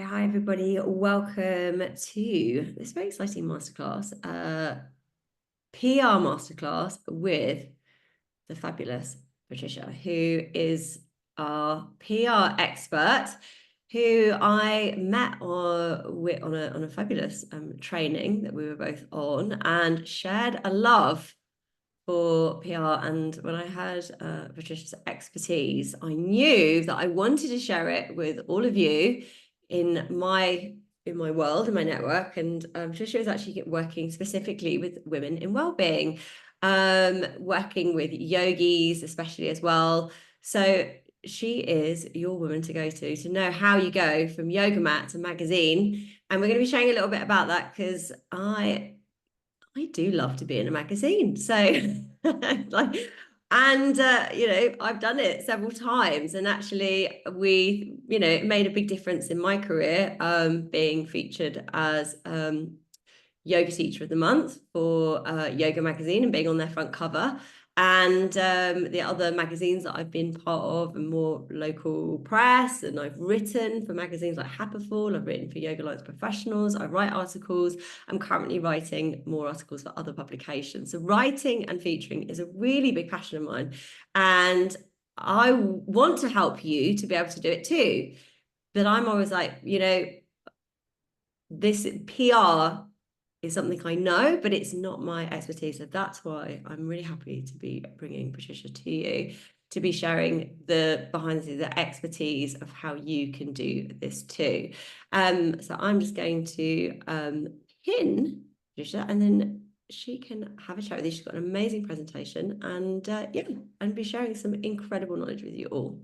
Hi everybody, welcome to this very exciting masterclass, PR masterclass with the fabulous Patricia, who is our PR expert, who I met on a fabulous training that we were both on and shared a love for PR. And when I heard Patricia's expertise, I knew that I wanted to share it with all of you in my world, in my network. And Patricia is actually working specifically with women in well-being, working with yogis especially as well. So she is your woman to go to know how you go from yoga mat to magazine. And we're going to be sharing a little bit about that because I do love to be in a magazine. So like, and I've done it several times, and actually it made a big difference in my career, being featured as yoga teacher of the month for Yoga Magazine and being on their front cover. And the other magazines that I've been part of and more local press, and I've written for magazines like Happiful, I've written for Yoga Alliance Professionals, I write articles. I'm currently writing more articles for other publications. So writing and featuring is a really big passion of mine. And I want to help you to be able to do it too. But I'm always like, this PR is something I know, but it's not my expertise. So that's why I'm really happy to be bringing Patricia to you, to be sharing the behind the scenes, the expertise of how you can do this too. So I'm just going to pin Patricia, and then she can have a chat with you. She's got an amazing presentation, and and be sharing some incredible knowledge with you all.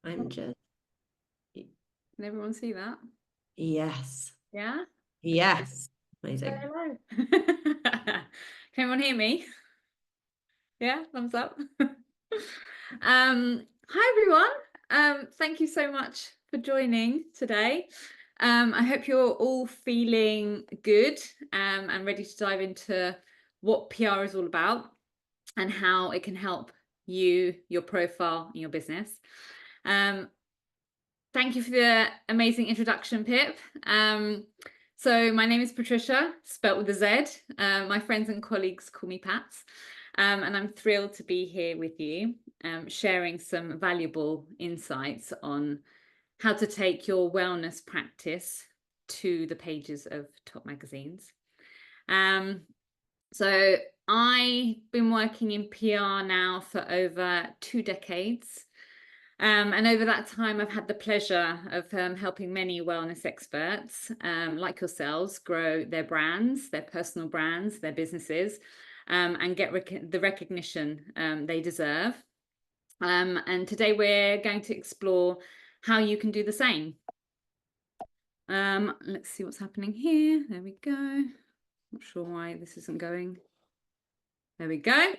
I'm just Can everyone see that? yes. Yeah? Yes. Amazing. Hello. Can everyone hear me? Yeah, thumbs up. Hi everyone. Thank you so much for joining today. I hope you're all feeling good and ready to dive into what PR is all about and how it can help you, your profile, and your business. Thank you for the amazing introduction, Pip. So my name is Patricia, spelt with a Z. My friends and colleagues call me Pats. And I'm thrilled to be here with you, sharing some valuable insights on how to take your wellness practice to the pages of top magazines. So I've been working in PR now for over 2 decades. And over that time, I've had the pleasure of helping many wellness experts like yourselves grow their brands, their personal brands, their businesses, and get the recognition they deserve. And today we're going to explore how you can do the same. Let's see what's happening here. There we go. Not sure why this isn't going. There we go.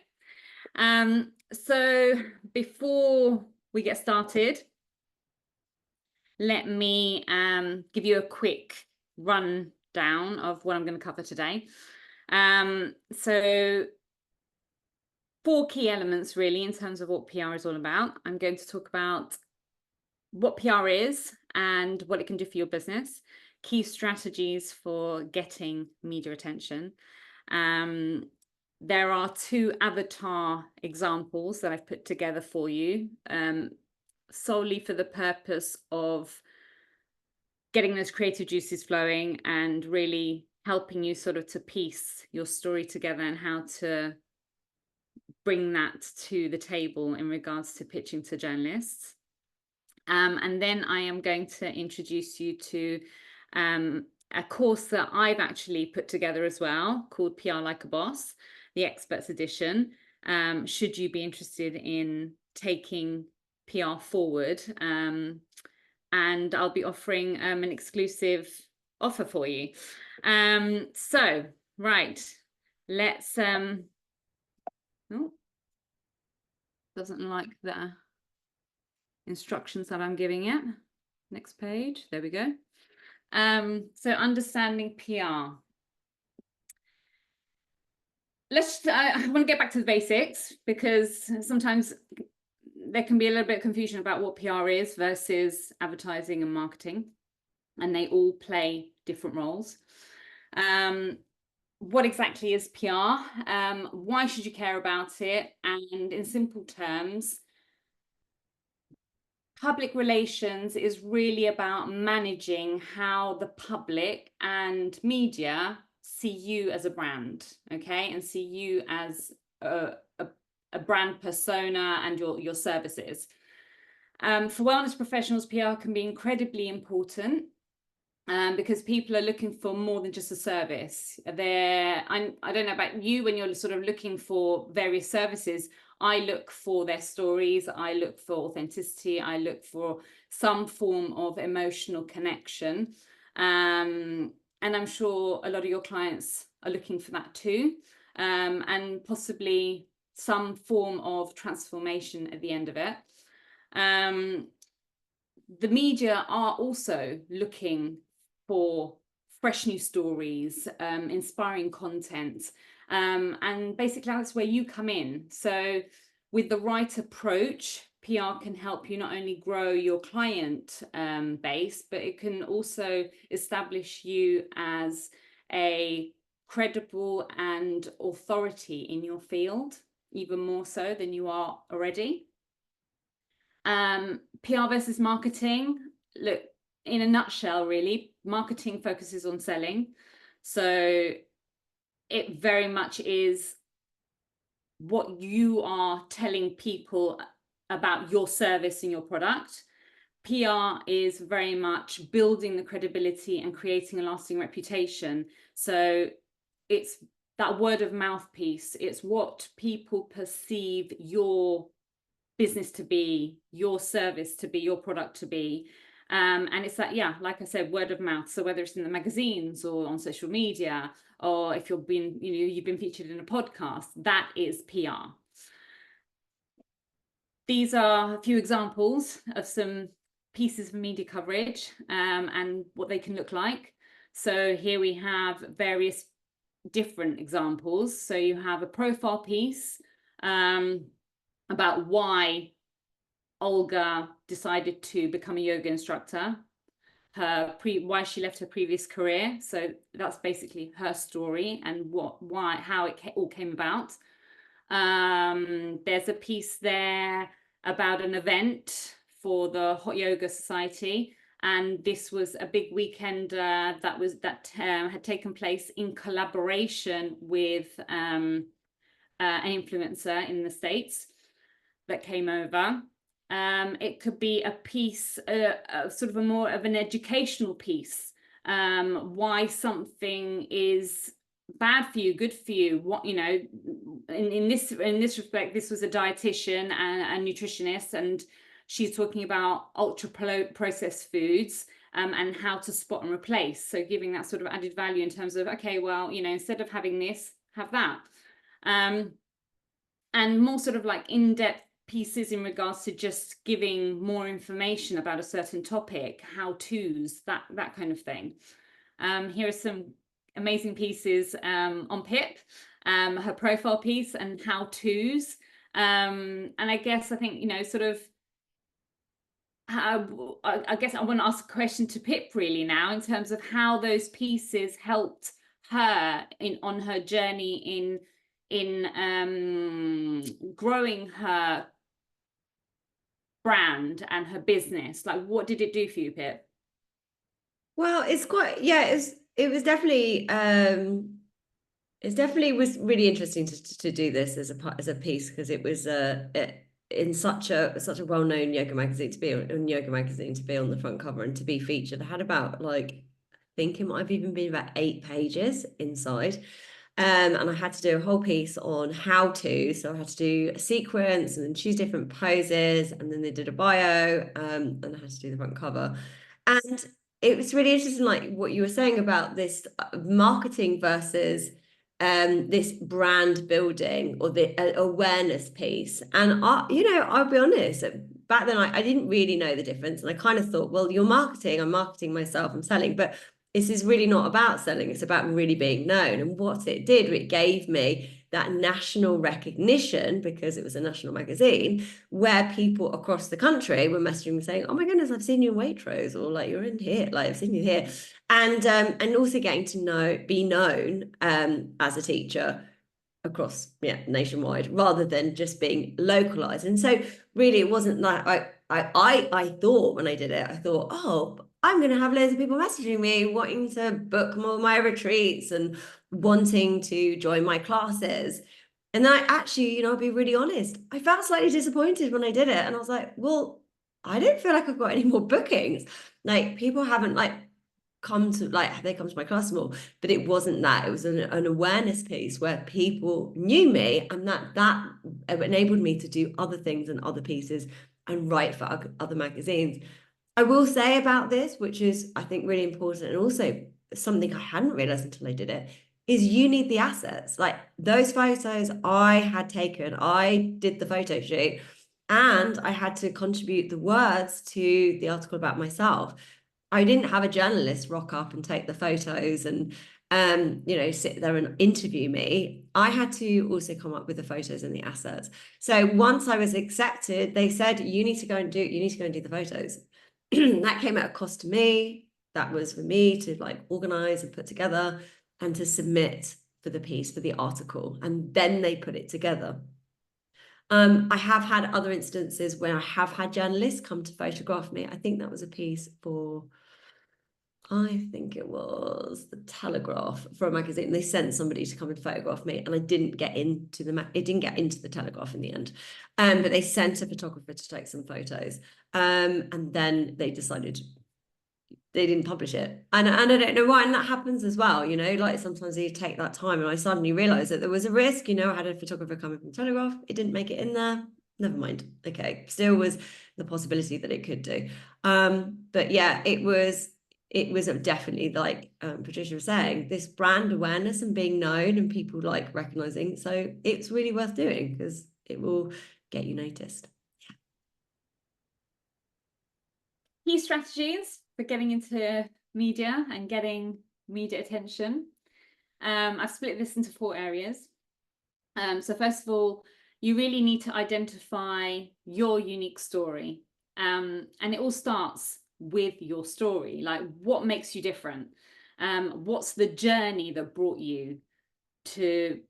So before we get started, let me give you a quick rundown of what I'm going to cover today. So 4 key elements really in terms of what PR is all about. I'm going to talk about what PR is and what it can do for your business, key strategies for getting media attention. There are 2 avatar examples that I've put together for you, solely for the purpose of getting those creative juices flowing and really helping you sort of to piece your story together and how to bring that to the table in regards to pitching to journalists. And then I am going to introduce you to a course that I've actually put together as well called PR Like a Boss, the Experts Edition. Should you be interested in taking PR forward, and I'll be offering an exclusive offer for you. So, right, let's, oh, doesn't like the instructions that I'm giving it. Next page, there we go. So understanding PR. I want to get back to the basics because sometimes there can be a little bit of confusion about what PR is versus advertising and marketing, and they all play different roles. What exactly is PR? Why should you care about it? And in simple terms, public relations is really about managing how the public and media see you as a brand, okay, and see you as a brand persona and your services. For wellness professionals, PR can be incredibly important because people are looking for more than just a service. I don't know about you, when you're sort of looking for various services, I look for their stories, I look for authenticity, I look for some form of emotional connection. And I'm sure a lot of your clients are looking for that too, and possibly some form of transformation at the end of it. The media are also looking for fresh new stories, inspiring content, and basically that's where you come in. So with the right approach, PR can help you not only grow your client base, but it can also establish you as a credible and authority in your field, even more so than you are already. PR versus marketing. Look, in a nutshell, really, marketing focuses on selling. So it very much is what you are telling people about your service and your product. PR is very much building the credibility and creating a lasting reputation. So it's that word of mouth piece. It's what people perceive your business to be, your service to be, your product to be. And it's that, yeah, like I said, word of mouth. So whether it's in the magazines or on social media, or if you've been featured in a podcast, that is PR. These are a few examples of some pieces of media coverage and what they can look like. So here we have various different examples. So you have a profile piece about why Olga decided to become a yoga instructor, why she left her previous career. So that's basically her story and how it all came about. There's a piece there about an event for the Hot Yoga Society, and this was a big weekend that had taken place in collaboration with an influencer in the States that came over. It could be a piece, sort of a more of an educational piece, why something is bad for you, good for you. What, you know, in this respect, this was a dietitian and a nutritionist, and she's talking about ultra processed foods and how to spot and replace. So giving that sort of added value in terms of, okay, well, you know, instead of having this, have that. And more sort of like in-depth pieces in regards to just giving more information about a certain topic, how-tos, that kind of thing. Here are some amazing pieces on Pip, her profile piece and how-tos. And I think, you know, sort of, I guess I want to ask a question to Pip really now in terms of how those pieces helped her on her journey in growing her brand and her business. Like, what did it do for you, Pip? Well, it's quite, yeah, it was definitely was really interesting to do this as a piece, because it was in such a well-known yoga magazine, to be on the front cover and to be featured. I had about, like, I think it might have even been about 8 pages inside. And I had to do a whole piece on how to. So I had to do a sequence and then choose different poses, and then they did a bio, and I had to do the front cover. And it was really interesting, like what you were saying about this marketing versus this brand building, or the awareness piece. And I'll be honest, back then I didn't really know the difference, and I kind of thought, well, you're marketing, I'm marketing myself, I'm selling, but this is really not about selling, it's about really being known. And what it did, it gave me that national recognition, because it was a national magazine, where people across the country were messaging me saying, oh my goodness, I've seen you in Waitrose, or like, you're in here, like I've seen you here. And also getting to be known as a teacher across nationwide, rather than just being localized. And so really it wasn't like I thought, when I did it, I thought, oh, I'm going to have loads of people messaging me wanting to book more of my retreats and wanting to join my classes. And then I actually, I'll be really honest, I felt slightly disappointed when I did it. And I was like, well, I don't feel like I've got any more bookings. Like, people haven't come to my class more. But it wasn't that. It was an awareness piece where people knew me, and that enabled me to do other things and other pieces and write for other magazines. I will say about this, which is, I think, really important, and also something I hadn't realized until I did it, is you need the assets. Like, those photos I had taken, I did the photo shoot, and I had to contribute the words to the article about myself. I didn't have a journalist rock up and take the photos and sit there and interview me. I had to also come up with the photos and the assets. So once I was accepted, they said, you need to go and do the photos. That came at a cost to me. That was for me to organize and put together and to submit for the piece, for the article, and then they put it together. I have had other instances where I have had journalists come to photograph me. I think that was a piece for, I think it was the Telegraph, for a magazine. They sent somebody to come and photograph me, and I didn't get into it didn't get into the Telegraph in the end. But they sent a photographer to take some photos. And then they decided they didn't publish it. And I don't know why, and that happens as well, like sometimes you take that time, and I suddenly realized that there was a risk. I had a photographer coming from Telegraph, it didn't make it in there, never mind, okay, still was the possibility that it could do. But yeah, it was definitely, like Patricia was saying, this brand awareness and being known and people recognizing. So it's really worth doing, because it will get you noticed. Key strategies for getting into media and getting media attention. I've split this into 4 areas. So first of all, you really need to identify your unique story. And it all starts with your story. Like, what makes you different? What's the journey that brought you to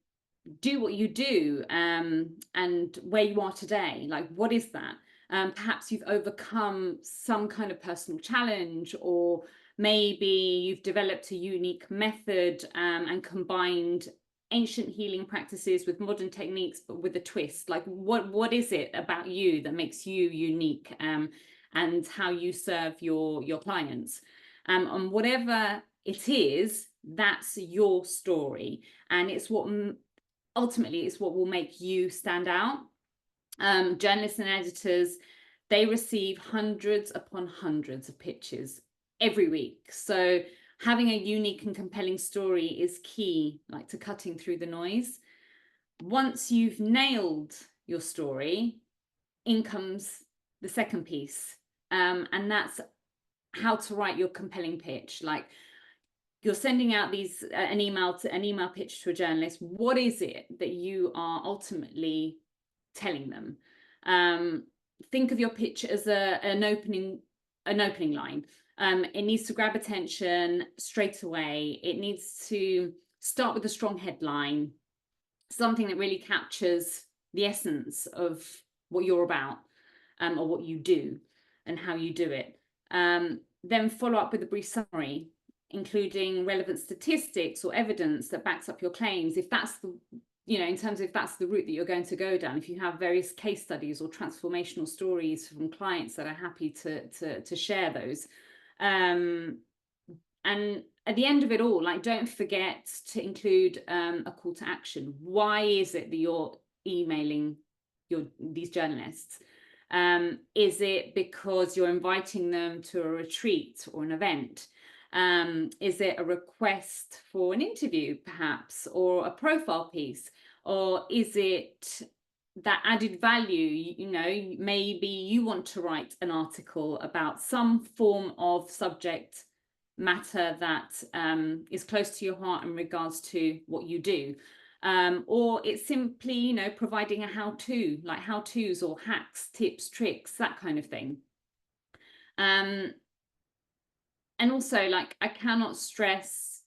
do what you do, and where you are today? Like, what is that? Perhaps you've overcome some kind of personal challenge, or maybe you've developed a unique method and combined ancient healing practices with modern techniques, but with a twist. Like, what is it about you that makes you unique, and how you serve your clients? And whatever it is, that's your story, and it's what ultimately it's what will make you stand out. Journalists and editors, they receive hundreds upon hundreds of pitches every week. So having a unique and compelling story is key, to cutting through the noise. Once you've nailed your story, in comes the second piece, and that's how to write your compelling pitch. Like, you're sending out an email pitch to a journalist. What is it that you are ultimately telling them? Think of your pitch as an opening line. It needs to grab attention straight away. It needs to start with a strong headline, something that really captures the essence of what you're about, or what you do and how you do it. Then follow up with a brief summary, including relevant statistics or evidence that backs up your claims, if that's the, in terms of if that's the route that you're going to go down. If you have various case studies or transformational stories from clients that are happy to share those. And at the end of it all, don't forget to include a call to action. Why is it that you're emailing these journalists? Is it because you're inviting them to a retreat or an event? Is it a request for an interview, perhaps, or a profile piece? Or is it that added value? Maybe you want to write an article about some form of subject matter that is close to your heart in regards to what you do. Or it's simply, you know, providing a how-to, like how-tos or hacks, tips, tricks, that kind of thing. And also, like, I cannot stress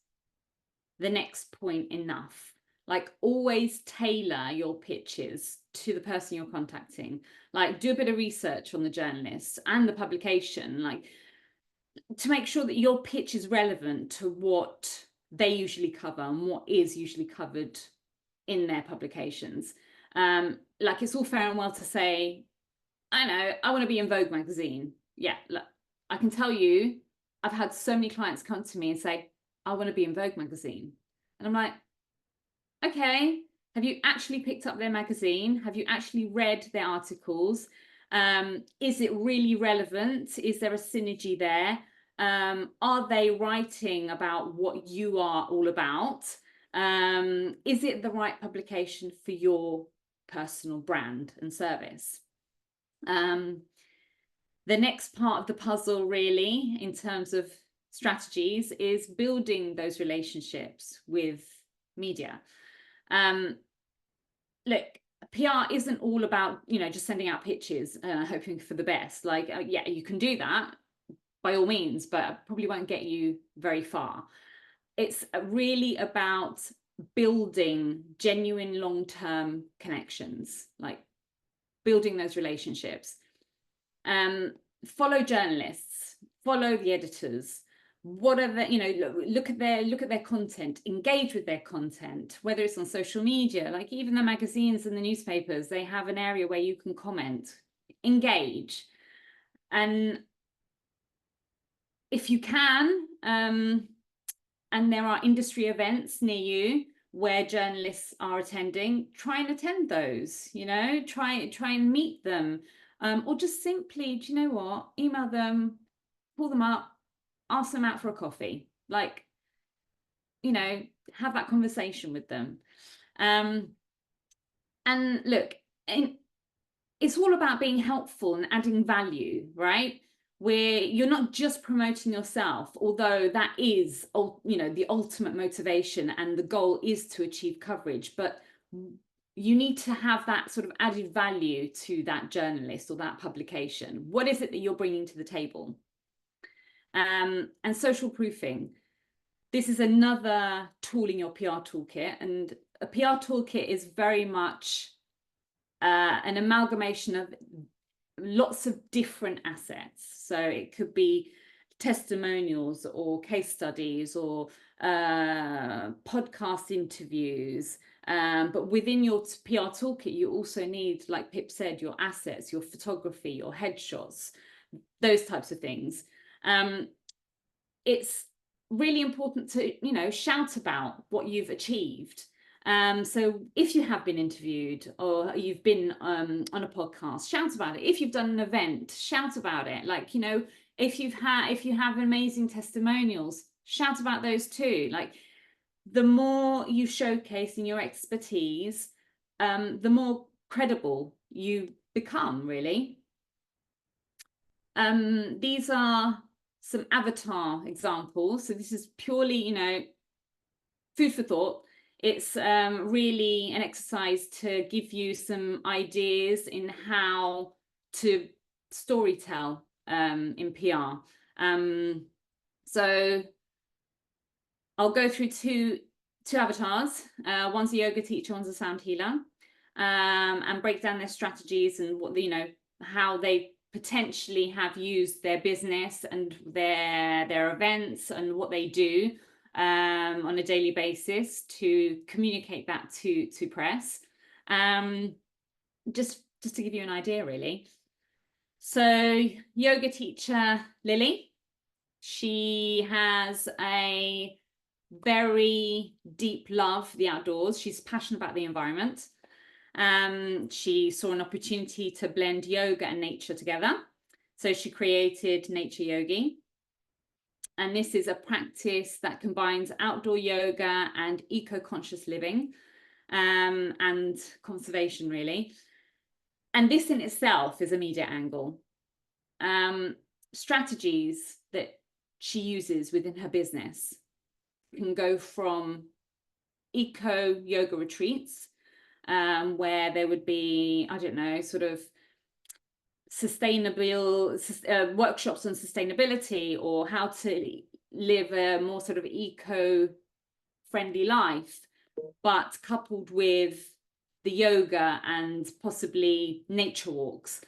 the next point enough. Like, always tailor your pitches to the person you're contacting. Like, do a bit of research on the journalist and the publication, like, to make sure that your pitch is relevant to what they usually cover and what is usually covered in their publications. Like, it's all fair and well to say, I know, I want to be in Vogue magazine. Yeah, look, I can tell you, I've had so many clients come to me and say, I want to be in Vogue magazine. And I'm like, okay, have you actually picked up their magazine? Have you actually read their articles? Is it really relevant? Is there a synergy there? Are they writing about what you are all about? Is it the right publication for your personal brand and service? The next part of the puzzle, really, in terms of strategies, is building those relationships with media. Look, PR isn't all about, you know, just sending out pitches, hoping for the best. Like, yeah, you can do that by all means, but it probably won't get you very far. It's really about building genuine long-term connections, like building those relationships. Follow journalists, follow the editors. What are the, you know, look at their content, engage with their content, whether it's on social media, like even the magazines and the newspapers, they have an area where you can comment, engage. And if you can, and there are industry events near you where journalists are attending, try and attend those, you know, try and meet them. Or just simply, do you know what, email them, call them up, ask them out for a coffee, like, you know, have that conversation with them. And look, it's all about being helpful and adding value, right? Where you're not just promoting yourself, although that is, you know, the ultimate motivation and the goal is to achieve coverage, but you need to have that sort of added value to that journalist or that publication. What is it that you're bringing to the table? And social proofing. This is another tool in your PR toolkit, and a PR toolkit is very much an amalgamation of lots of different assets. So it could be testimonials or case studies or podcast interviews. But within your PR toolkit, you also need, like Pip said, your assets, your photography, your headshots, those types of things. It's really important to, you know, shout about what you've achieved. So if you have been interviewed or you've been on a podcast, shout about it. If you've done an event, shout about it. Like, you know, if you have amazing testimonials, shout about those too. Like, the more you showcase in your expertise, the more credible you become, really. These are some avatar examples. So this is purely, you know, food for thought. It's really an exercise to give you some ideas in how to storytell in PR. So I'll go through two avatars. One's a yoga teacher, one's a sound healer, and break down their strategies and what, you know, how they potentially have used their business and their events and what they do on a daily basis to communicate that to press. Just to give you an idea, really. So yoga teacher Lily, she has a very deep love for the outdoors. She's passionate about the environment. She saw an opportunity to blend yoga and nature together. So she created Nature Yogi. And this is a practice that combines outdoor yoga and eco-conscious living and conservation, really. And this in itself is a media angle. Strategies that she uses within her business can go from eco yoga retreats, where there would be, I don't know, sort of sustainable workshops on sustainability, or how to live a more sort of eco-friendly life, but coupled with the yoga and possibly nature walks.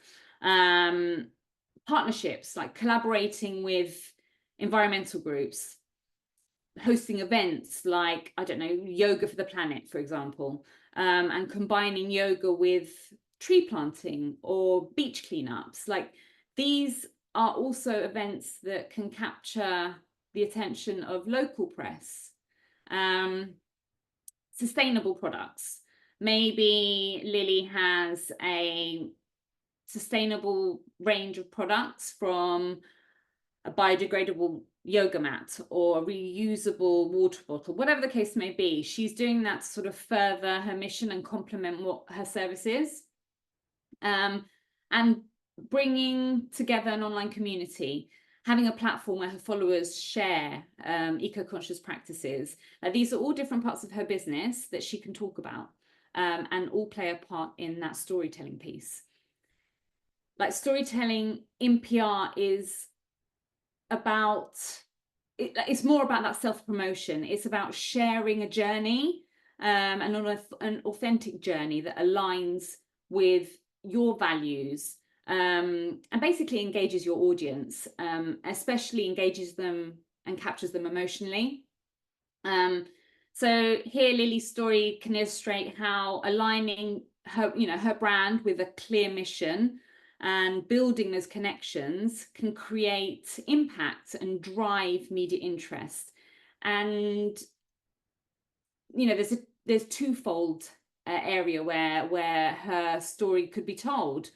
Partnerships, like collaborating with environmental groups, hosting events like, I don't know, Yoga for the Planet, for example, and combining yoga with tree planting or beach cleanups. Like, these are also events that can capture the attention of local press. Sustainable products. Maybe Lily has a sustainable range of products, from a biodegradable yoga mat or a reusable water bottle, whatever the case may be. She's doing that to sort of further her mission and complement what her service is. And bringing together an online community, having a platform where her followers share eco-conscious practices. These are all different parts of her business that she can talk about, and all play a part in that storytelling piece. Like, storytelling in PR is about, it's more about that self-promotion. It's about sharing a journey, and an authentic journey that aligns with your values, and basically engages your audience, especially engages them and captures them emotionally. So here Lily's story can illustrate how aligning her brand with a clear mission and building those connections can create impact and drive media interest. And there's twofold area where her story could be told,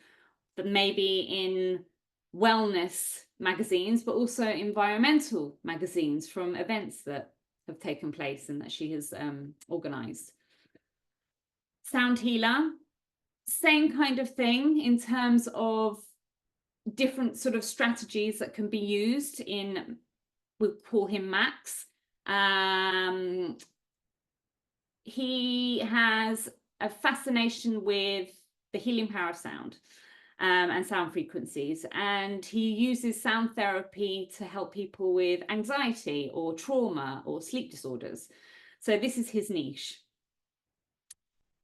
but maybe in wellness magazines, but also environmental magazines from events that have taken place and that she has organized. Sound healer, same kind of thing in terms of different sort of strategies that can be used in, we'll call him Max. He has a fascination with the healing power of sound, and sound frequencies, and he uses sound therapy to help people with anxiety or trauma or sleep disorders. So this is his niche.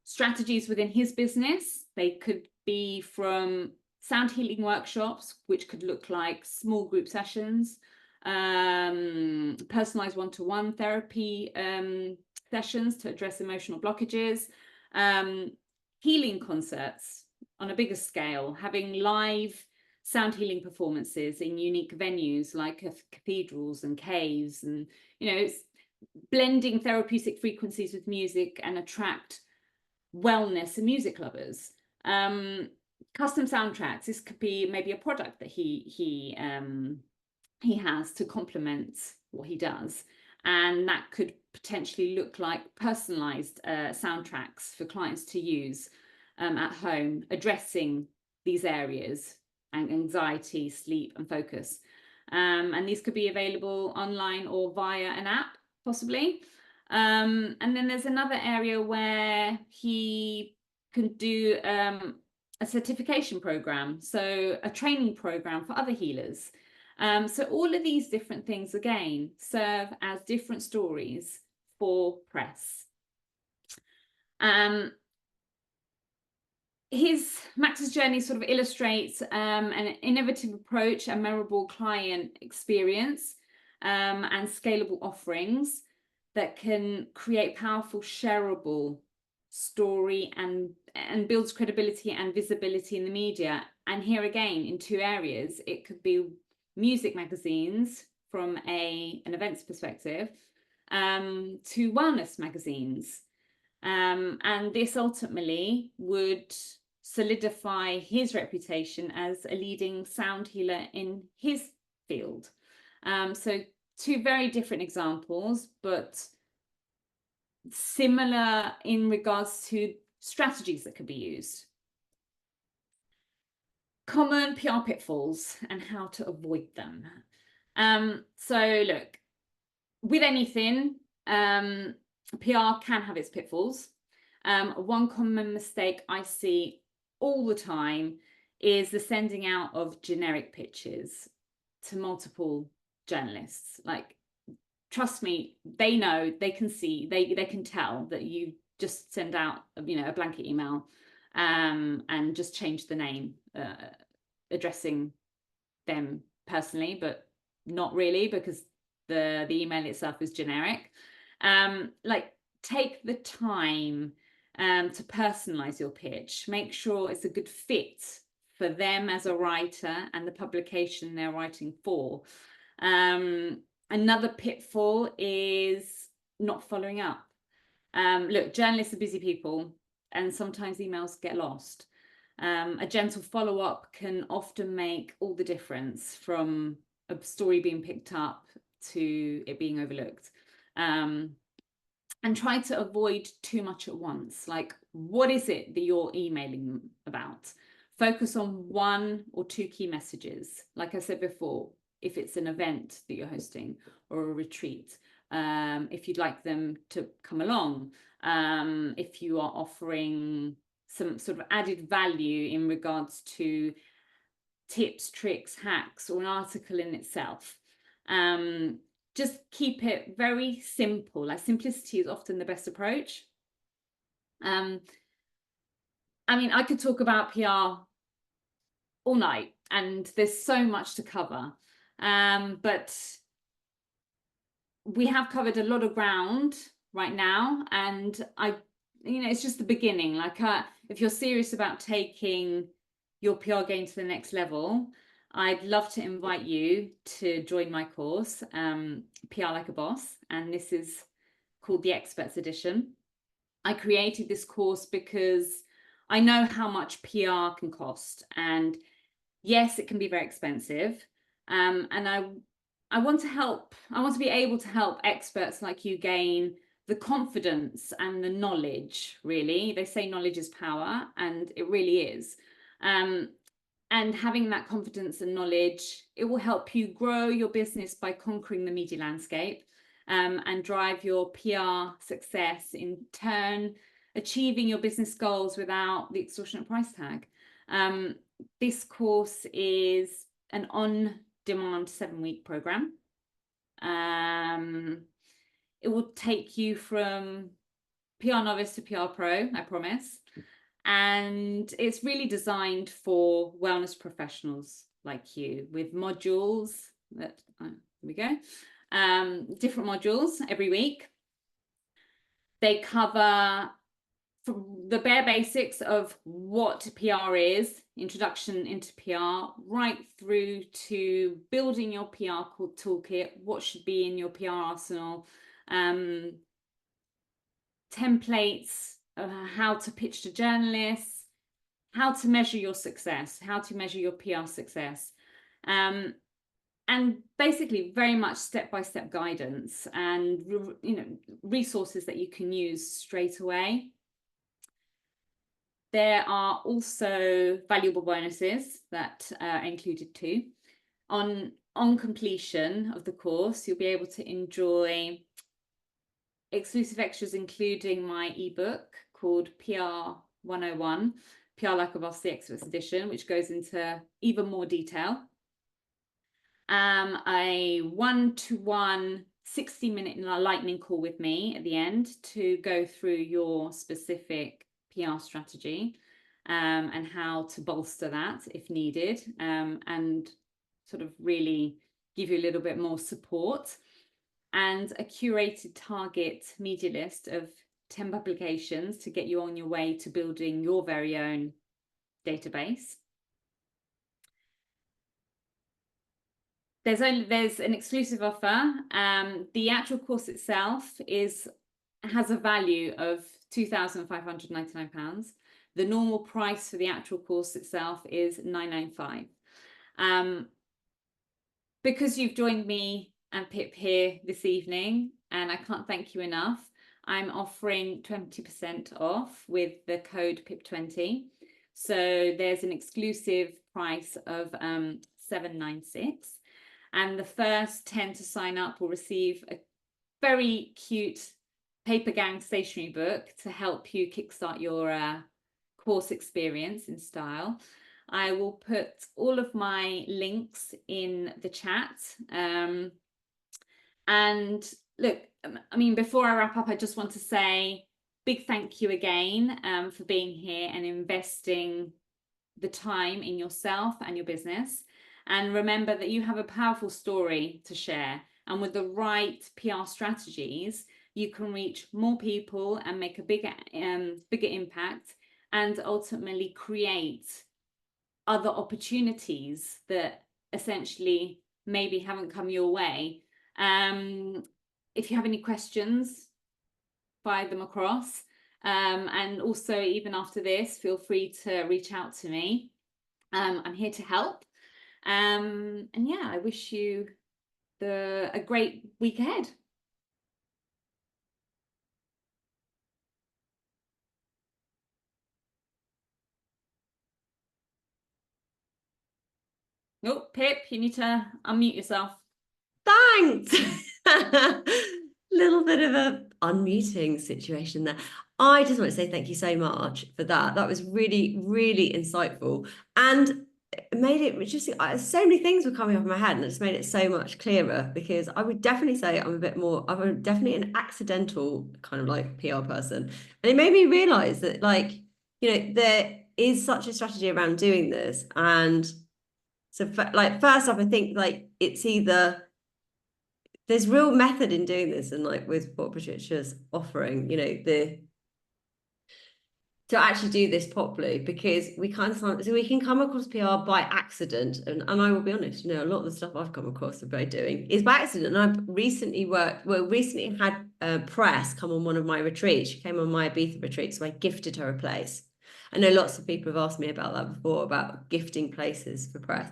Strategies within his business, they could be from sound healing workshops, which could look like small group sessions, personalized one-to-one therapy sessions to address emotional blockages, healing concerts on a bigger scale, having live sound healing performances in unique venues like cathedrals and caves, and it's blending therapeutic frequencies with music and attract wellness and music lovers. Custom soundtracks, this could be maybe a product that he has to complement what he does, and that could potentially look like personalized soundtracks for clients to use at home, addressing these areas, and anxiety, sleep and focus. And these could be available online or via an app, possibly. And then there's another area where he can do a certification program, so a training program for other healers. So all of these different things, again, serve as different stories for press. Max's journey sort of illustrates an innovative approach, a memorable client experience, and scalable offerings that can create powerful, shareable story and builds credibility and visibility in the media. And here again, in two areas, it could be music magazines from an events perspective, to wellness magazines. And this ultimately would solidify his reputation as a leading sound healer in his field. So two very different examples, but similar in regards to strategies that could be used. Common PR pitfalls and how to avoid them. So look, with anything, PR can have its pitfalls. One common mistake I see all the time is the sending out of generic pitches to multiple journalists. Like, trust me, they know, they can see, they can tell that you just send out, you know, a blanket email, and just change the name, addressing them personally, but not really, because the email itself is generic. Like, take the time to personalize your pitch. Make sure it's a good fit for them as a writer and the publication they're writing for. Another pitfall is not following up. Look, journalists are busy people, and sometimes emails get lost. A gentle follow-up can often make all the difference, from a story being picked up to it being overlooked. And try to avoid too much at once. Like, what is it that you're emailing them about? Focus on 1 or 2 key messages. Like I said before, if it's an event that you're hosting or a retreat, if you'd like them to come along, if you are offering some sort of added value in regards to tips, tricks, hacks, or an article in itself. Just keep it very simple. Like, simplicity is often the best approach. I mean, I could talk about PR all night, and there's so much to cover. But we have covered a lot of ground right now, and it's just the beginning. Like, if you're serious about taking your PR game to the next level, I'd love to invite you to join my course, PR Like a Boss, and this is called the Experts Edition. I created this course because I know how much PR can cost, and yes, it can be very expensive. And I want to help. I want to be able to help experts like you gain the confidence and the knowledge. Really, they say knowledge is power, and it really is. And having that confidence and knowledge, it will help you grow your business by conquering the media landscape, and drive your PR success, in turn achieving your business goals without the extortionate price tag. This course is an on-demand 7-week program. It will take you from PR novice to PR pro, I promise. And it's really designed for wellness professionals like you, with modules that, here we go, different modules every week. They cover from the bare basics of what PR is, introduction into PR, right through to building your PR toolkit, what should be in your PR arsenal, templates, how to pitch to journalists, how to measure your success, how to measure your PR success, and basically very much step-by-step guidance and resources that you can use straight away. There are also valuable bonuses that are included too. On completion of the course, you'll be able to enjoy exclusive extras, including my ebook called PR 101, PR Like a Boss, the Experts Edition, which goes into even more detail. A 1-to-1 60-minute lightning call with me at the end to go through your specific PR strategy, and how to bolster that if needed, and sort of really give you a little bit more support, and a curated target media list of 10 publications to get you on your way to building your very own database. There's an exclusive offer. The actual course itself has a value of £2,599. The normal price for the actual course itself is £995. Because you've joined me and Pip here this evening, and I can't thank you enough, I'm offering 20% off with the code PIP20. So there's an exclusive price of £796. And the first 10 to sign up will receive a very cute paper gang stationery book to help you kickstart your course experience in style. I will put all of my links in the chat. And look, I mean, before I wrap up, I just want to say big thank you again for being here and investing the time in yourself and your business. And remember that you have a powerful story to share. And with the right PR strategies, you can reach more people and make a bigger impact, and ultimately create other opportunities that essentially maybe haven't come your way. If you have any questions, fire them across. And also, even after this, feel free to reach out to me. I'm here to help. And yeah, I wish you a great week ahead. Oh, Pip, you need to unmute yourself. Thanks. Little bit of a unmuting situation there. I just want to say thank you so much for that. That was really, really insightful, and it made it just so many things were coming up in my head, and it just made it so much clearer, because I would definitely say I'm definitely an accidental kind of like PR person. And it made me realize that, like, there is such a strategy around doing this. And so like, first off, I think like it's either there's real method in doing this, and like with what Patricia's offering, to actually do this properly, because we can come across PR by accident. And I will be honest, a lot of the stuff I've come across about doing is by accident. And I've recently had press come on one of my retreats. She came on my Ibiza retreat, so I gifted her a place. I know lots of people have asked me about that before, about gifting places for press.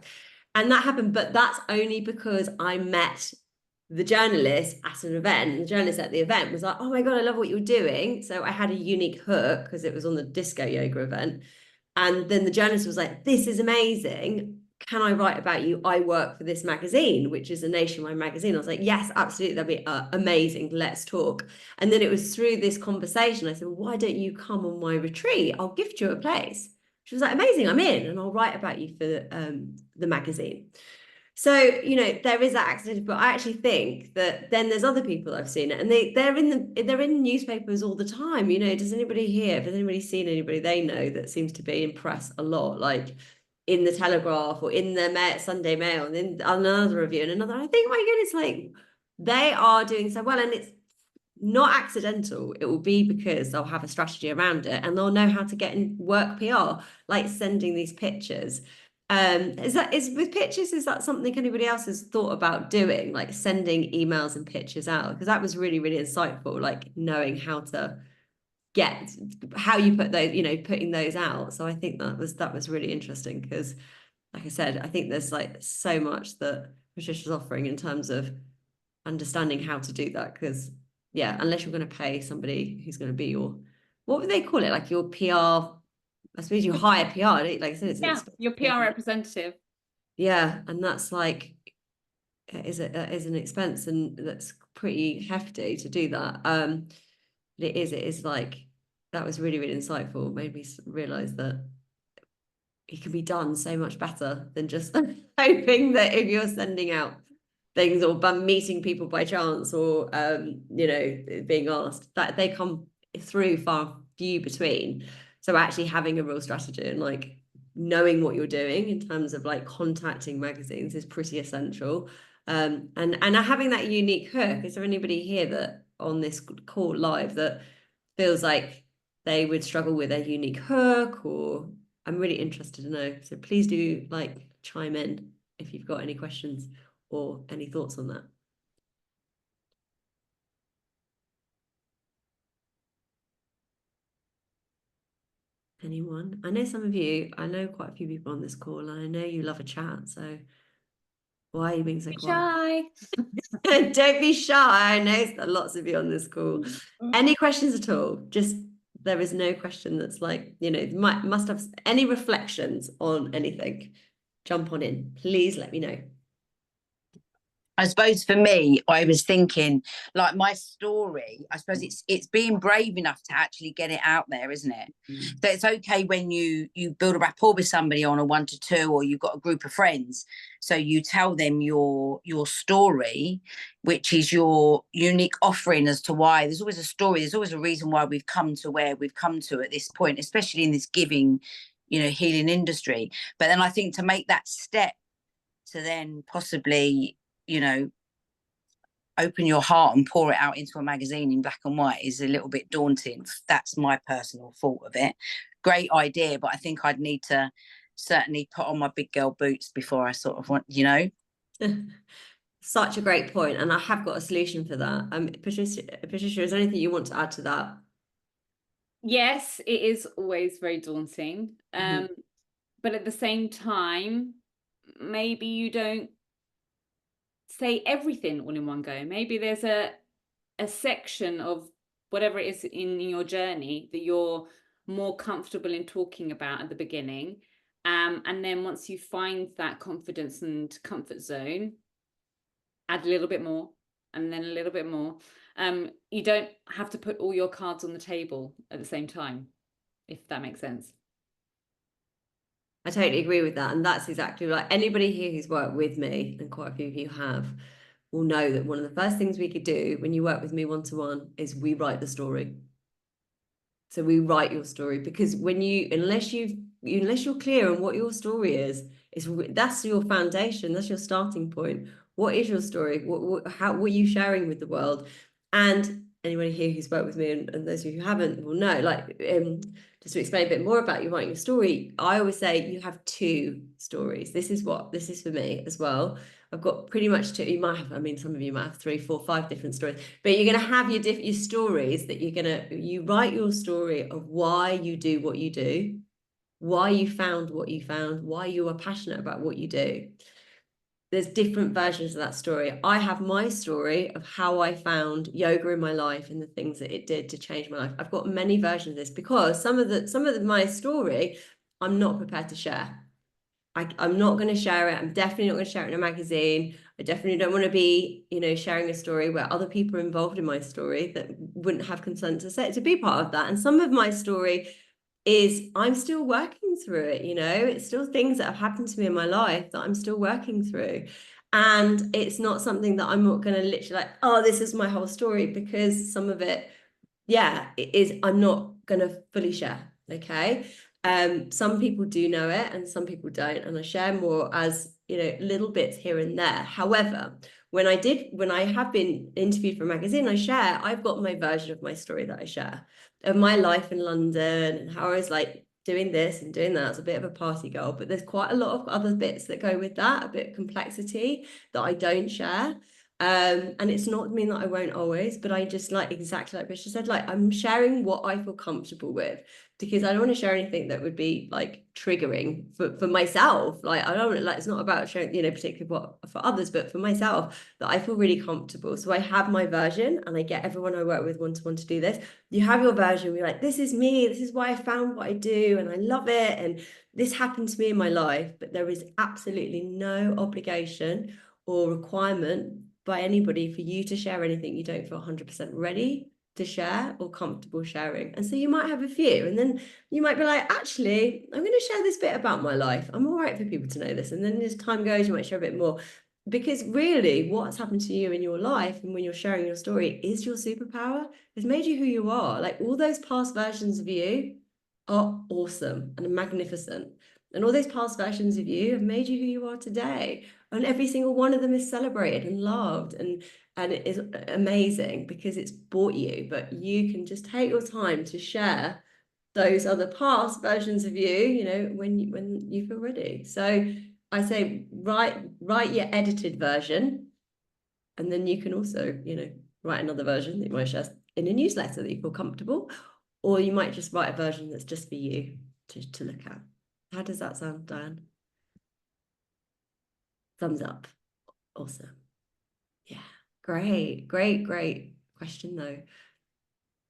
And that happened, but that's only because I met the journalist at an event. The journalist at the event was like, "Oh my God, I love what you're doing." So I had a unique hook because it was on the disco yoga event. And then the journalist was like, "This is amazing. Can I write about you? I work for this magazine," which is a nationwide magazine. I was like, "Yes, absolutely. That'd be amazing. Let's talk." And then it was through this conversation, I said, "Well, why don't you come on my retreat? I'll gift you a place." She was like, "Amazing, I'm in, and I'll write about you for the magazine." So, there is that accident, but I actually think that then there's other people I've seen it, and they're in newspapers all the time. Has anybody seen anybody they know that seems to be in press a lot, like in the Telegraph or in the Sunday Mail, and then another review and another? I think, my goodness, like, they are doing so well, and it's not accidental. It will be because they'll have a strategy around it, and they'll know how to get in work PR, like sending these pictures. Is with pictures, is that something anybody else has thought about doing, like sending emails and pictures out? Because that was really, really insightful, like knowing how you put those, putting those out. So I think that was really interesting, because like I said, I think there's like so much that Patricia's offering in terms of understanding how to do that. Because unless you're going to pay somebody who's going to be what would they call it, like your PR, I suppose you hire PR, like I said, it's your PR representative. Yeah, and that's like is an expense, and that's pretty hefty to do that. It is like, that was really, really insightful. Made me realize that it can be done so much better than just hoping that if you're sending out things or meeting people by chance, or being asked, that they come through far few between. So actually having a real strategy and like knowing what you're doing in terms of like contacting magazines is pretty essential. And having that unique hook. Is there anybody here that on this call live that feels like they would struggle with a unique hook? Or I'm really interested to know, so please do like chime in if you've got any questions or any thoughts on that. Anyone? I know quite a few people on this call, and I know you love a chat, so why are you being so quiet? Shy. Don't be shy. I know lots of you on this call. Any questions at all? Just, there is no question that's like, must have any reflections on anything. Jump on in. Please let me know. I suppose for me, I was thinking like my story, I suppose it's being brave enough to actually get it out there, isn't it? So it's okay when you build a rapport with somebody on a 1 to 2, or you've got a group of friends. So you tell them your story, which is your unique offering as to why there's always a story, there's always a reason why we've come to where we've come to at this point, especially in this giving, healing industry. But then I think to make that step to then possibly, open your heart and pour it out into a magazine in black and white is a little bit daunting. That's my personal thought of it. Great idea, but I think I'd need to certainly put on my big girl boots before I sort of want, Such a great point, and I have got a solution for that. Patricia, is there anything you want to add to that? Yes, it is always very daunting. But at the same time, maybe you don't say everything all in one go. Maybe there's a section of whatever it is in your journey that you're more comfortable in talking about at the beginning. And then once you find that confidence and comfort zone, add a little bit more, and then a little bit more. You don't have to put all your cards on the table at the same time, if that makes sense. I totally agree with that. And that's exactly like anybody here who's worked with me, and quite a few of you have, will know that one of the first things we could do when you work with me one-to-one is we write the story. So we write your story, because unless you're clear on what your story is, that's your foundation, that's your starting point. What is your story? What are you sharing with the world? And anybody here who's worked with me, and those of you who haven't will know, like, just to explain a bit more about you writing your story, I always say you have 2 stories. This is for me as well. I've got pretty much 2. You might have, some of you might have 3, 4, 5 different stories, but you're going to have your stories that you write your story of why you do what you do, why you found what you found, why you are passionate about what you do. There's different versions of that story. I have my story of how I found yoga in my life and the things that it did to change my life. I've got many versions of this because some of my story I'm not prepared to share. I'm not going to share it. I'm definitely not going to share it in a magazine. I definitely don't want to be, sharing a story where other people are involved in my story that wouldn't have consent to be part of that. And some of my story is I'm still working through it. It's still things that have happened to me in my life that I'm still working through. And it's not something that I'm not going to literally like, oh, this is my whole story, because some of it, it is, I'm not going to fully share. Okay. Some people do know it and some people don't, and I share more as little bits here and there. However, when I have been interviewed for a magazine, I've got my version of my story that I share, of my life in London and how I was like doing this and doing that. As a bit of a party girl, but there's quite a lot of other bits that go with that, a bit of complexity that I don't share. And it's not mean that I won't always, but I just, like, exactly like Richard said, like, I'm sharing what I feel comfortable with, because I don't want to share anything that would be like triggering for myself. Like, I don't, like, it's not about sharing, particularly what for others, but for myself, that I feel really comfortable. So I have my version, and I get everyone I work with one-to-one to do this. You have your version, you're like, this is me, this is why I found what I do, and I love it, and this happened to me in my life. But there is absolutely no obligation or requirement by anybody for you to share anything you don't feel 100% ready to share or comfortable sharing. And so you might have a few, and then you might be like, actually, I'm going to share this bit about my life. I'm all right for people to know this. And then as time goes, you might share a bit more, because really what's happened to you in your life and when you're sharing your story is your superpower. It's made you who you are. Like, all those past versions of you are awesome and magnificent. And all those past versions of you have made you who you are today. And every single one of them is celebrated and loved, and it is amazing because it's brought you. But you can just take your time to share those other past versions of you, when you feel ready. So I say write your edited version, and then you can also, write another version that you might share in a newsletter that you feel comfortable, or you might just write a version that's just for you to look at. How does that sound, Diane? Thumbs up. Awesome. Yeah. Great question though.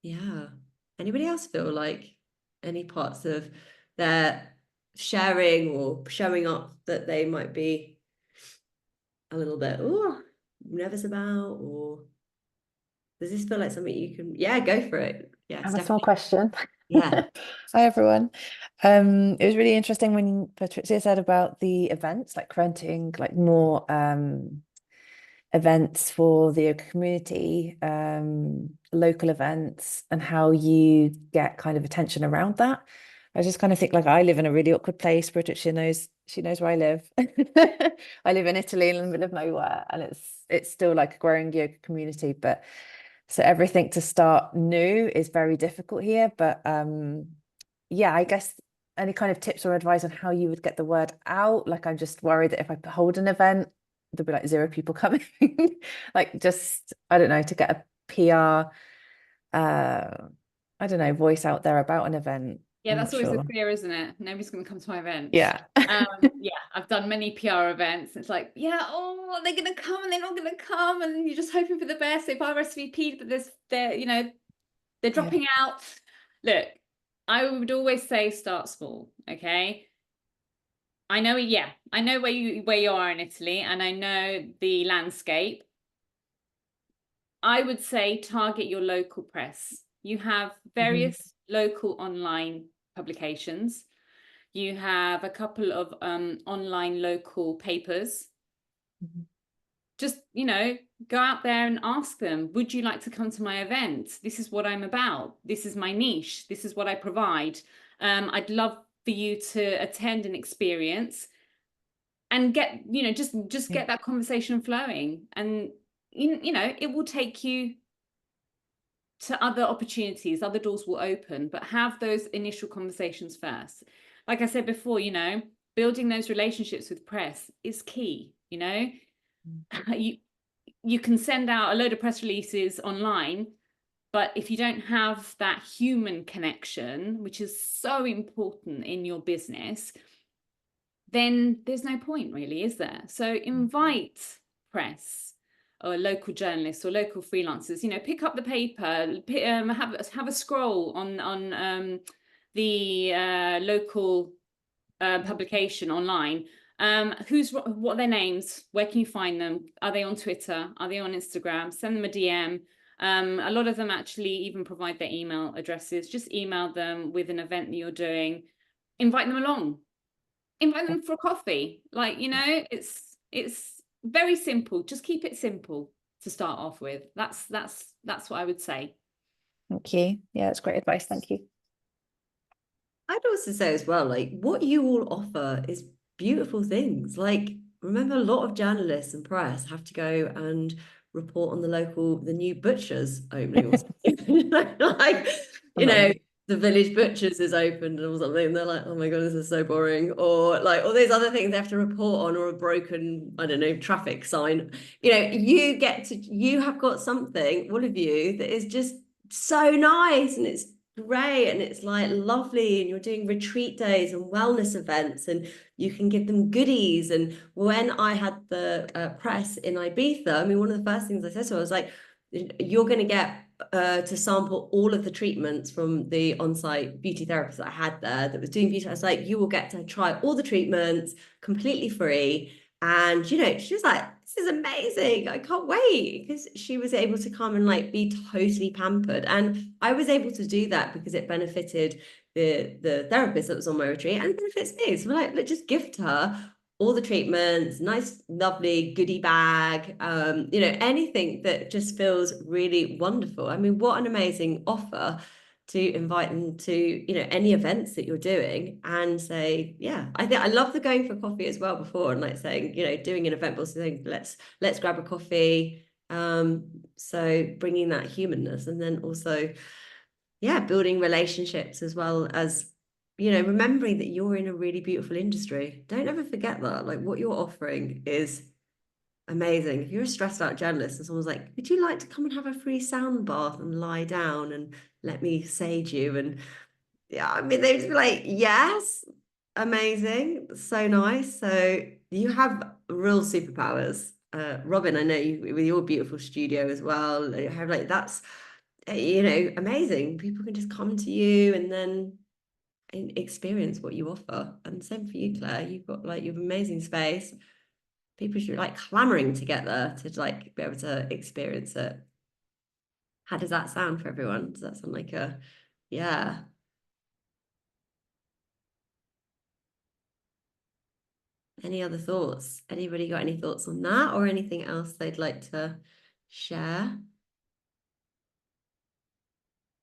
Yeah. Anybody else feel like any parts of their sharing or showing up that they might be a little bit, oh, nervous about, or does this feel like something you can, yeah, go for it. Yeah, I it's have a small definitely, question. yeah. Hi everyone. It was really interesting when Patricia said about the events, like renting like more events for the community, local events, and how you get kind of attention around that. I just kind of think like I live in a really awkward place. Patricia knows, she knows where I live. I live in Italy in the middle of nowhere, and it's still like a growing yoga community, but so everything to start new is very difficult here. But yeah, I guess any kind of tips or advice on how you would get the word out? Like I'm just worried that if I hold an event, there'll be like 0 people coming. Like just, I don't know, to get a PR I don't know, voice out there about an event. Yeah, I'm that's not always the sure. fear, isn't it? Nobody's going to come to my event. Yeah. Yeah, I've done many PR events. It's like, yeah, oh, are they going to come and they're not going to come? And you're just hoping for the best. If I RSVP'd, but they're, you know, they're dropping out. Look, I would always say start small, okay? I know, yeah, I know where you are in Italy, and I know the landscape. I would say target your local press. You have various local online publications. You have a couple of online local papers. Just, you know, go out there and ask them, would you like to come to my event? This is what I'm about. This is my niche. This is what I provide. I'd love for you to attend and experience and get, you know, just get that conversation flowing. And, you know, it will take you to other opportunities, other doors will open, but have those initial conversations first. Like I said before, you know, building those relationships with press is key, you know. You can send out a load of press releases online, but if you don't have that human connection, which is so important in your business, then there's no point really, is there? So invite press or local journalists or local freelancers, you know, pick up the paper, have a scroll on the local publication online. What are their names? Where can you find them? Are they on Twitter? Are they on Instagram? Send them a DM. A lot of them actually even provide their email addresses. Just email them with an event that you're doing. Invite them along. Invite them for a coffee. Like, you know, it's very simple. Just keep it simple to start off with. That's what I would say. Thank you. Yeah, that's great advice. Thank you. I'd also say as well, like what you all offer is beautiful things. Like, remember, a lot of journalists and press have to go and report on the new butcher's opening or something. Like, you know, the village butcher's is opened or something. And they're like, oh my God, this is so boring. Or like all these other things they have to report on, or a broken, I don't know, traffic sign. You know, you have got something, all of you, that is just so nice, and it's great, and it's like lovely, and you're doing retreat days and wellness events, and you can give them goodies. And when I had the press in Ibiza, I mean, one of the first things I said to her was like, you're going to get to sample all of the treatments from the on-site beauty therapist that I had there that was doing beauty. I was like, you will get to try all the treatments completely free. And, you know, she was like, this is amazing. I can't wait, because she was able to come and like be totally pampered. And I was able to do that because it benefited the therapist that was on my retreat, and it benefits me. So like, let's just gift her all the treatments, nice, lovely goodie bag, you know, anything that just feels really wonderful. I mean, what an amazing offer to invite them to, you know, any events that you're doing, and say, yeah, I think I love the going for coffee as well before, and like saying, you know, doing an event, but also saying, let's grab a coffee. So bringing that humanness, and then also, yeah, building relationships as well as, you know, remembering that you're in a really beautiful industry. Don't ever forget that. Like, what you're offering is amazing. If you're a stressed out journalist and someone's like, would you like to come and have a free sound bath and lie down and let me sage you? And yeah, I mean, they'd just be like, yes, amazing, so nice. So you have real superpowers. Robin, I know you with your beautiful studio as well. You have like, that's, you know, amazing. People can just come to you and then experience what you offer. And same for you, Claire. You've got like, you have amazing space. people should be like clamoring to get there to like be able to experience it. How does that sound for everyone? Does that sound like a, yeah. Any other thoughts? Anybody got any thoughts on that or anything else they'd like to share?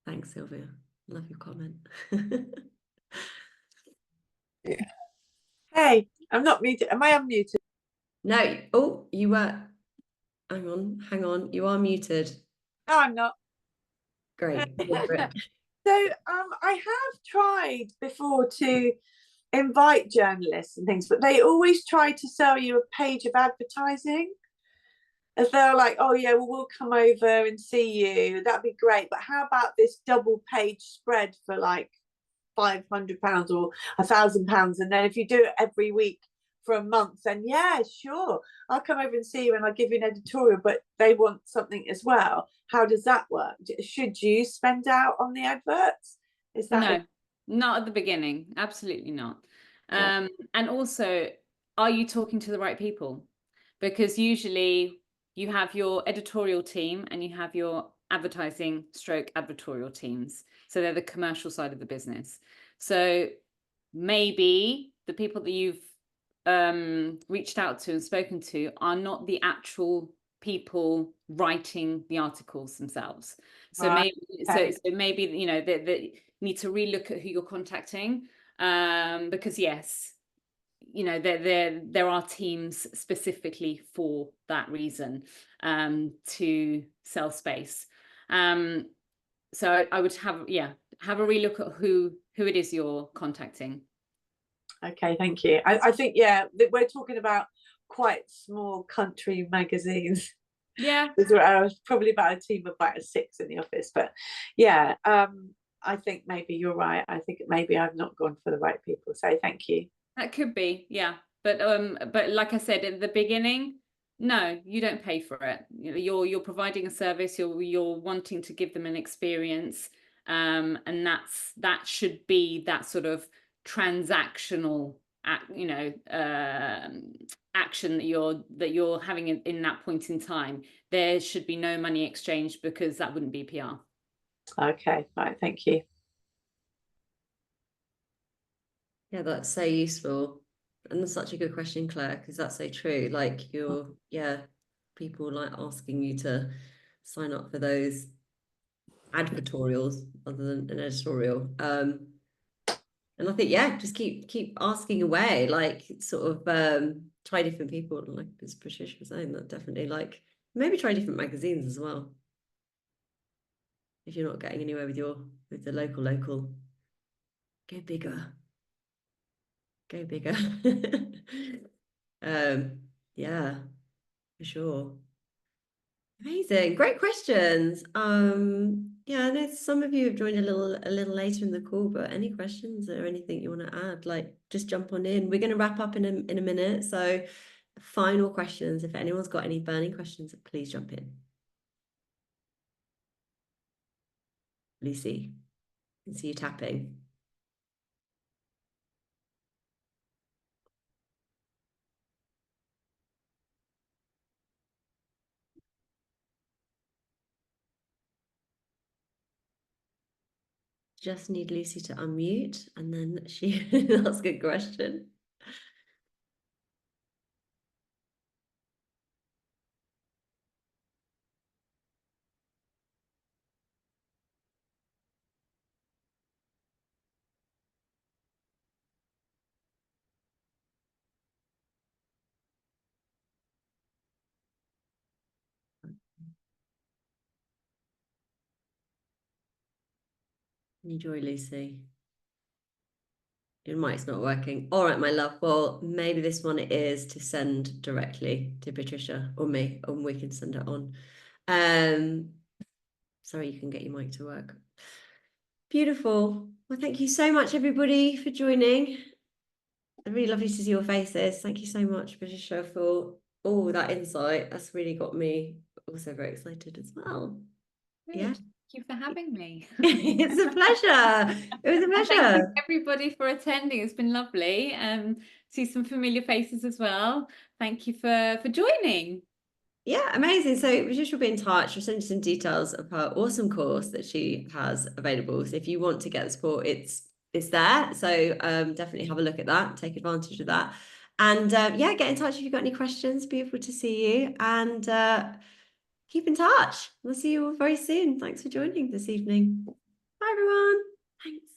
Thanks, Sylvia. Love your comment. Yeah. Hey, I'm not muted. Am I unmuted? No. Oh, you were. Hang on. You are muted. No, I'm not. Great. Go for it. So I have tried before to invite journalists and things, but they always try to sell you a page of advertising. As they're like, oh yeah, well, we'll come over and see you. That'd be great. But how about this double page spread for like £500 or £1,000? And then if you do it every week for a month, then yeah, sure, I'll come over and see you and I'll give you an editorial, but they want something as well. How does that work? Should you spend out on the adverts? Is that No, not at the beginning. Absolutely not. Yeah. And also, are you talking to the right people? Because usually you have your editorial team and you have your advertising stroke advertorial teams. So they're the commercial side of the business. So maybe the people that you've reached out to and spoken to are not the actual people writing the articles themselves. So Right, maybe okay. so maybe, you know, they need to relook at who you're contacting, because yes, you know, there are teams specifically for that reason, to sell space. So I would have a relook at who it is you're contacting. Okay, thank you. I think, yeah, that we're talking about quite small country magazines. Yeah. I was probably about a team of about 6 in the office, but yeah, I think maybe you're right. I think maybe I've not gone for the right people. So thank you. That could be, yeah. But like I said at the beginning, no, you don't pay for it. You're providing a service. You're wanting to give them an experience, and that should be that sort of transactional, action that you're having in that point in time. There should be no money exchanged, because that wouldn't be PR. Okay, right, thank you. Yeah, that's so useful. And that's such a good question, Claire, because that's so true. Like people like asking you to sign up for those advertorials other than an editorial. And I think, yeah, just keep asking away, like sort of try different people, like as Patricia was saying, that definitely like maybe try different magazines as well. If you're not getting anywhere with the local, go bigger. Go bigger. Yeah, for sure. Amazing, great questions. Yeah, I know some of you have joined a little later in the call, but any questions or anything you want to add, like just jump on in. We're going to wrap up in a minute, so final questions. If anyone's got any burning questions, please jump in. Lucy, I can see you tapping. Just need Lucy to unmute and then she ask a question. Enjoy, Lucy. Your mic's not working. All right, my love. Well, maybe this one is to send directly to Patricia or me, and we can send it on. Sorry, you can get your mic to work. Beautiful. Well, thank you so much, everybody, for joining. Really lovely to see your faces. Thank you so much, Patricia, for all that insight. That's really got me also very excited as well. Good. Yeah. Thank you for having me. It's a pleasure. It was a And pleasure. thank you everybody for attending. It's been lovely. see some familiar faces as well. Thank you for joining. Yeah, amazing. So Patricia will be in touch. We'll send you some details of her awesome course that she has available. So if you want to get the support, it's there. So definitely have a look at that, take advantage of that. And yeah, get in touch if you've got any questions. Beautiful to see you. And keep in touch. We'll see you all very soon. Thanks for joining this evening. Bye, everyone. Thanks.